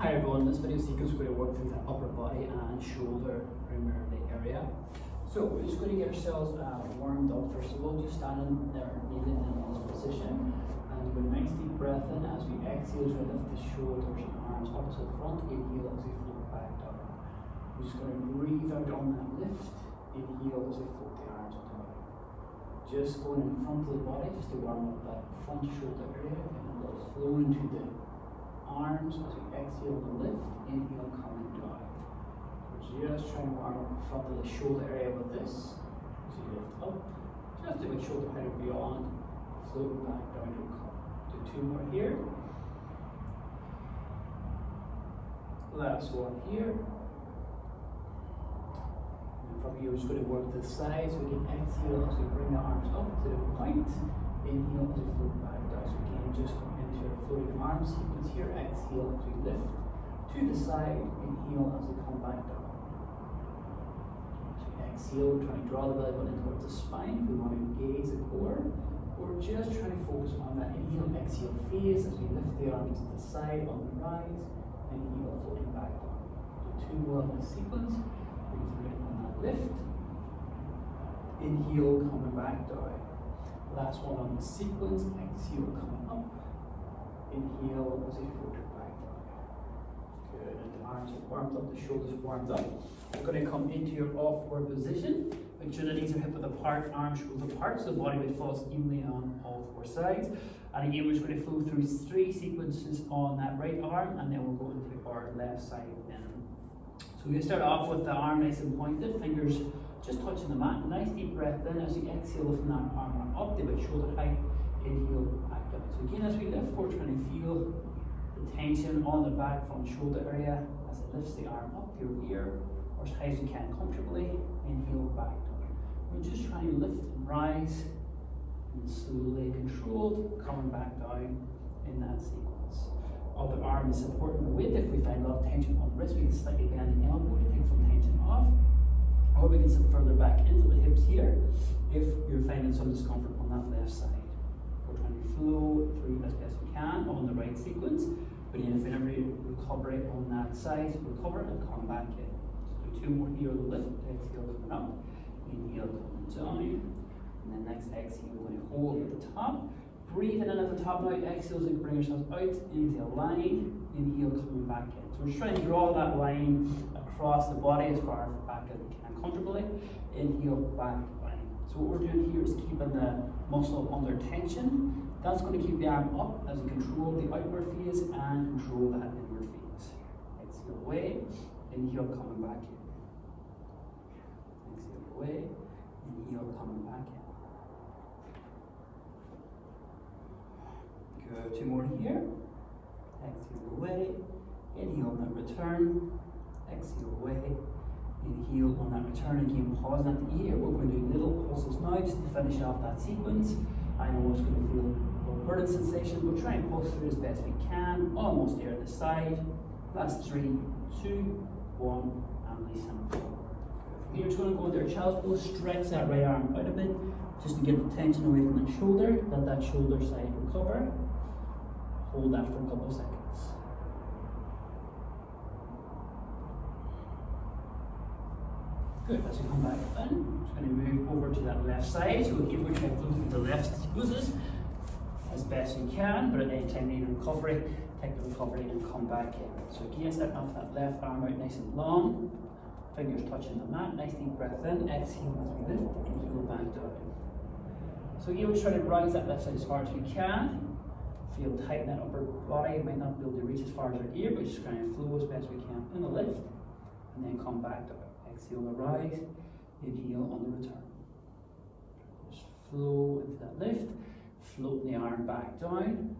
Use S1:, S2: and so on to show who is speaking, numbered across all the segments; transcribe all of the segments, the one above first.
S1: Hi everyone, in this video sequence we're going to work through the upper body and shoulder primarily area. So we're just going to get ourselves warmed up. First of all, just standing there, kneeling in this position, and do a nice deep breath in as we exhale, try to lift the shoulders and arms up to the front, inhale as we float back down. We're just going to breathe out on that lift, inhale as we float the arms up the body. Just going in front of the body, just to warm up that front shoulder area, and a little flow into the arms as we exhale the lift, inhale coming down. We're just trying to warm up the front of the shoulder area with this. As we lift up, just a bit shoulder height and beyond, float back down to a cup. Do two more here. Last one here. And from here, we're just going to work to the side so we can exhale as we bring the arms up to the point. Inhale as we float back down. So again, just come into your floating arm sequence here. Exhale as we lift to the side. Inhale as we come back down. So exhale, we're trying to draw the belly button towards the spine. We want to engage the core. We're just trying to focus on that inhale, exhale phase as we lift the arms to the side on the rise. Inhale, floating back down. Do two more in the sequence. Breathe through it on that lift. Inhale, coming back down. Last one on the sequence, exhale coming up, inhale as we float it back down. Good, and the arms are warmed up, the shoulders warmed up. We're going to come into your all-four position. Make sure the knees are hip width apart, arms shoulder apart, so the body weight falls evenly on all four sides. And again, we're just going to flow through three sequences on that right arm, and then we'll go into our left side then. So we're going to start off with the arm nice and pointed, fingers just touching the mat. Nice deep breath in as you exhale, lifting that arm up to about shoulder height. Inhale, back down. So again, as we lift, we're trying to feel the tension on the back front shoulder area as it lifts the arm up to your ear or as high as you can comfortably. Inhale, back down. We're just trying to lift and rise and slowly controlled, coming back down in that sequence. Other arm is supporting the weight. If we find a lot of tension on the wrist, we can slightly bend the elbow to take some tension off. Or we can sit further back into the hips here if you're finding some discomfort on that left side. We're trying to flow through as best we can on the right sequence, but if we never recover on that side, recover and come back in. So do two more here on the lift, exhale coming up, inhale coming down, and then next exhale we're going to hold at the top. Breathing in at the top now, exhale as we bring ourselves out into a line, inhale coming back in. So we're just trying to draw that line across the body as far back as we can comfortably. Inhale, back, down. So what we're doing here is keeping the muscle under tension. That's going to keep the arm up as we control the outward phase and control that inward phase. Exhale away, inhale coming back in. Exhale away, inhale coming back in. Good, two more here. Exhale away, inhale and return. Exhale away, inhale on that return. Again, pause at the ear. We're going to do little pulses now just to finish off that sequence. I know it's going to feel a little burning sensation, but try and pulse through as best we can. Almost there at the side. Last 3, 2, 1, and release and forward. Here, we're just going to go into our child's pose. Stretch that right arm out a bit just to get the tension away from the shoulder. Let that shoulder side recover. Hold that for a couple of seconds. Good, as we come back in, just going to move over to that left side. So again, we're trying to flow through the left sequences as best we can, but at any time you need recovery, take the recovery and come back in. So again, stepping off that left arm out nice and long, fingers touching the mat, nice deep breath in, exhale as we lift, inhale back down. So again, we're just trying to rise that left side as far as we can. Feel tight in that upper body. You might not be able to reach as far as our ear, but just trying to flow as best we can in the lift, and then come back down. Exhale the rise, inhale on the return. Just flow into that lift, float the arm back down.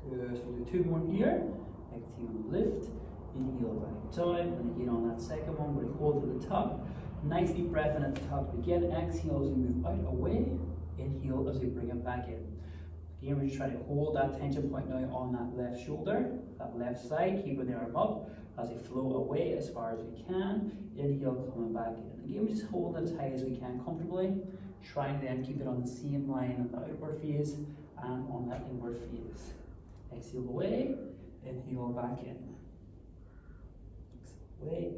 S1: Good, so we'll do two more here. Exhale lift, inhale back down, and again on that second one, we're going to hold to the top. Nice deep breath in at the top to begin. Exhale as we move out away, inhale as we bring it back in. Again, we're just trying to hold that tension point now on that left shoulder, that left side, keeping the arm up as we flow away as far as we can. Inhale, coming back in. Again, we just hold it as high as we can comfortably, trying to then keep it on the same line on the outward phase and on that inward phase. exhale away, inhale back in. Exhale away,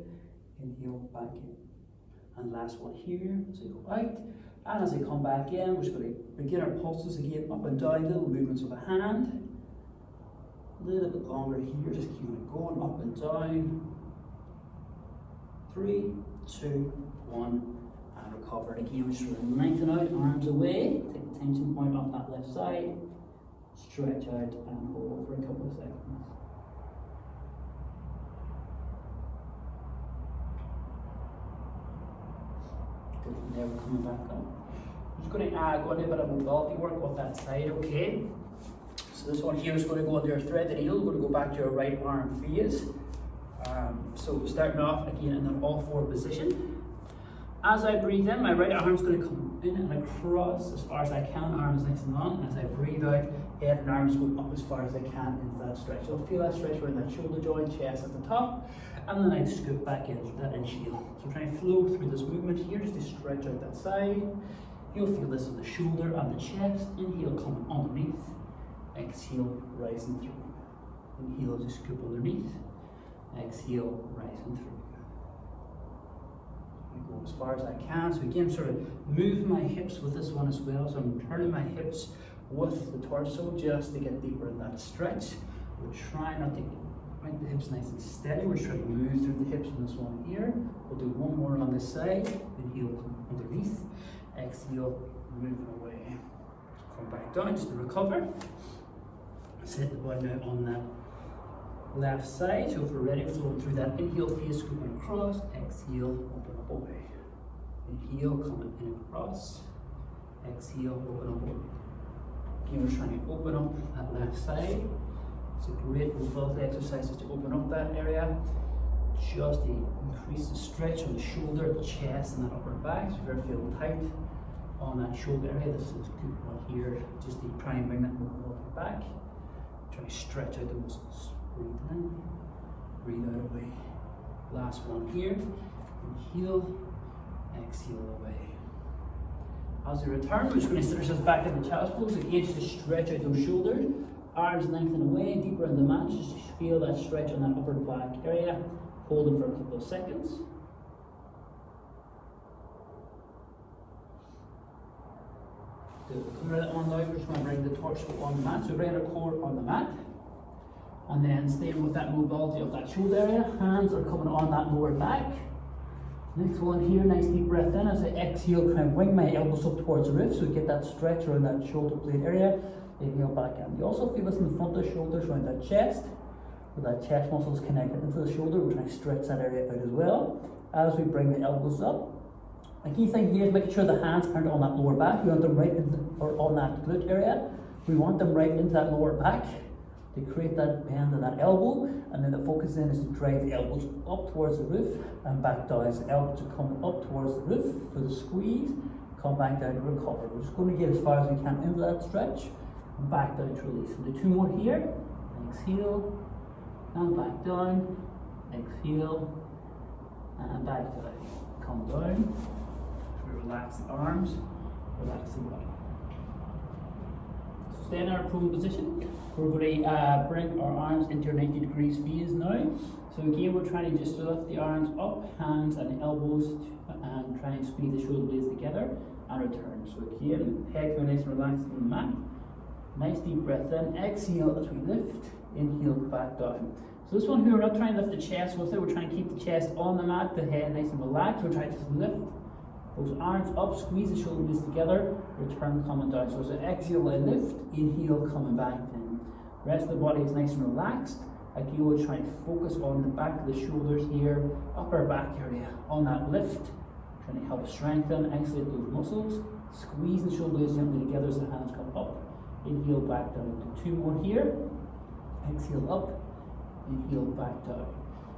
S1: inhale back in. And last one here, as I go out, and as I come back in, we're just going to begin our pulses again, up and down, little movements of the hand. A little bit longer here, just keep it going, up and down. 3, 2, 1, and recover. And again, we're just going to lengthen out, arms away, take the tension point off that left side, stretch out and hold for a couple of seconds. Good, from there we're coming back up. I'm just going to go into a bit of mobility work with that side, okay? So this one here is going to go under your thread the needle. We're going to go back to your right arm phase. So starting off again in that all four position. As I breathe in, my right arm is going to come in and across as far as I can, arms nice and long. As I breathe out, head and arms go up as far as I can into that stretch. You'll feel that stretch around that shoulder joint, chest at the top, and then I scoop back in that inhale. So try and flow through this movement here just to stretch out that side. You'll feel this on the shoulder and the chest. Inhale coming underneath, exhale rising through. Inhale to scoop underneath, exhale rising through. Go as far as I can. So again, sort of move my hips with this one as well. So I'm turning my hips with the torso just to get deeper in that stretch. We're trying not to make the hips nice and steady. We're trying to move through the hips in this one here. We'll do one more on this side. Inhale, come underneath. Exhale, moving away. Come back down just to recover. Set the body now on that left side. So if we're ready, we're going through that inhale phase, scooping across. Exhale, open up away. Inhale, coming in across. Exhale, open up away. Again, we're trying to open up that left side. It's a great mobility exercises to open up that area. Just to increase the stretch on the shoulder, the chest, and that upper back. So if you're feeling tight on that shoulder area, this is a good one here. Just to try and bring that mobility back. Try to stretch out the muscles. Breathe in, breathe out away. Last one here. Inhale, exhale away. As we return, we're just going to sit ourselves back in the child's pose. Again, just to stretch out those shoulders. Arms lengthen away, deeper in the mat. Just to feel that stretch on that upper back area. Hold them for a couple of seconds. Good. Coming right on now, we're just going to bring the torso on the mat. So bring our core on the mat. And then staying with that mobility of that shoulder area. Hands are coming on that lower back. Next one here, nice deep breath in. As I exhale, try and wing my elbows up towards the roof. So get that stretch around that shoulder blade area. Inhale back in. You also feel this in the front of the shoulders, around that chest. With that chest muscles connected into the shoulder, we're trying to stretch that area out as well. As we bring the elbows up. The key thing here is making sure the hands aren't on that lower back. We want them right in or on that glute area. We want them right into that lower back to create that bend in that elbow. And then the focus then is to drive the elbows up towards the roof and back down. So the elbows are coming up towards the roof for the squeeze. Come back down to recover. We're just going to get as far as we can into that stretch and back down to release. So do two more here. Exhale. And back down, exhale, and back down. Come down, we relax the arms, relax the body. So stay in our prone position. We're going to bring our arms into your 90 degrees phase now. So again, we're trying to just lift the arms up, hands and elbows, and try and squeeze the shoulder blades together and return. So again, head going nice and relaxed on the mat. Nice deep breath in, exhale as we lift, inhale back down. So this one here, we're not trying to lift the chest with it, we're trying to keep the chest on the mat, the head nice and relaxed. We're trying to just lift those arms up, squeeze the shoulder blades together, return coming down. So as I exhale, I lift, inhale coming back in. Rest of the body is nice and relaxed. Again, we're trying to focus on the back of the shoulders here, upper back area, on that lift. Trying to help strengthen, isolate those muscles. Squeeze the shoulder blades gently together as the hands come up. Inhale back down. Do two more here. Exhale up, inhale back down.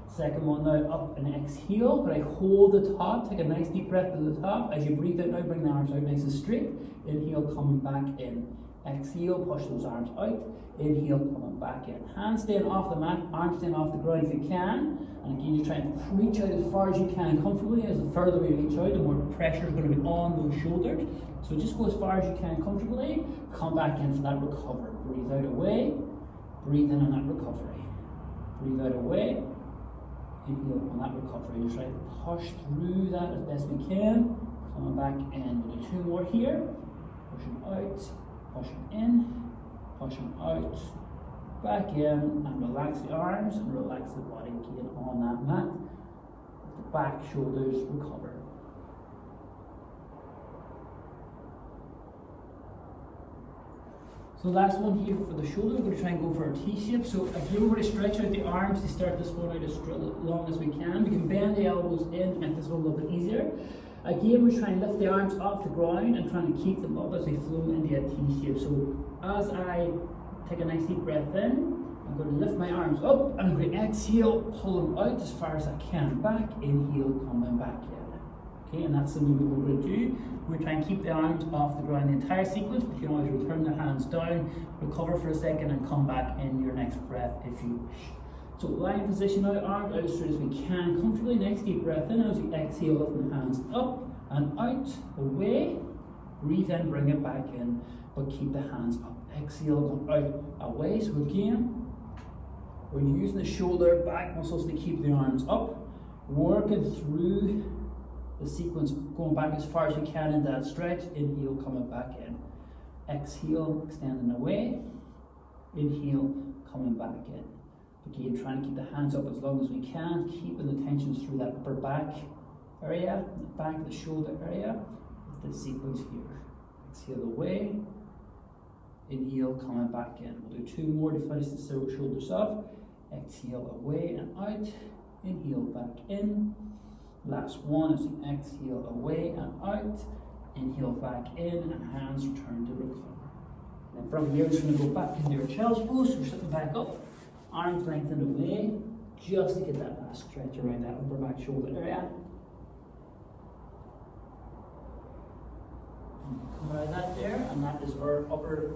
S1: Second one now, up and exhale, but I hold the top. Take a nice deep breath to the top. As you breathe out now, bring the arms out nice and straight. Inhale, coming back in. Exhale, push those arms out. Inhale, coming back in. Hands staying off the mat, arms staying off the ground if you can. And again, you're trying to reach out as far as you can comfortably. As the further we reach out, the more pressure is going to be on those shoulders. So just go as far as you can comfortably. Come back in for that recover. Breathe out away. Breathe in on that recovery. Breathe out away. Inhale on that recovery. Just try to push through that as best we can. Coming back in. We'll do 2 more here. Pushing out, pushing in, pushing out, back in, and relax the arms and relax the body again on that mat. The back, shoulders recover. So last one here for the shoulder, we're going to try and go for a T-shape. So again, we're going to stretch out the arms to start this one out as long as we can. We can bend the elbows in to make this one a little bit easier. Again, we're trying to lift the arms off the ground and trying to keep them up as we flow into a T-shape. So as I take a nice deep breath in, I'm going to lift my arms up and I'm going to exhale, pull them out as far as I can. Back, inhale, coming back in. Okay, and that's the movement we're going to do. We're trying to keep the arms off the ground the entire sequence, but you can always return the hands down, recover for a second, and come back in your next breath if you wish. So lying position now, arms out as straight as we can, comfortably. Next deep breath in as you exhale, lifting the hands up and out, away. Breathe in, bring it back in, but keep the hands up. Exhale, come out, away. So again, we're using the shoulder back muscles to keep the arms up, working through the sequence, going back as far as you can in that stretch. Inhale, coming back in. Exhale, extending away. Inhale, coming back in. Again, trying to keep the hands up as long as we can, keeping the tensions through that upper back area, the back of the shoulder area, with the sequence here. Exhale away. Inhale, coming back in. We'll do 2 more to finish the shoulders off. Exhale away and out. Inhale back in. Last one as you exhale away and out. Inhale back in and hands return to recover. And from here, we're just going to go back into your child's pose. So we're sitting back up, arms lengthened away, just to get that last stretch around that upper back shoulder area. Come out of that there, and that is our upper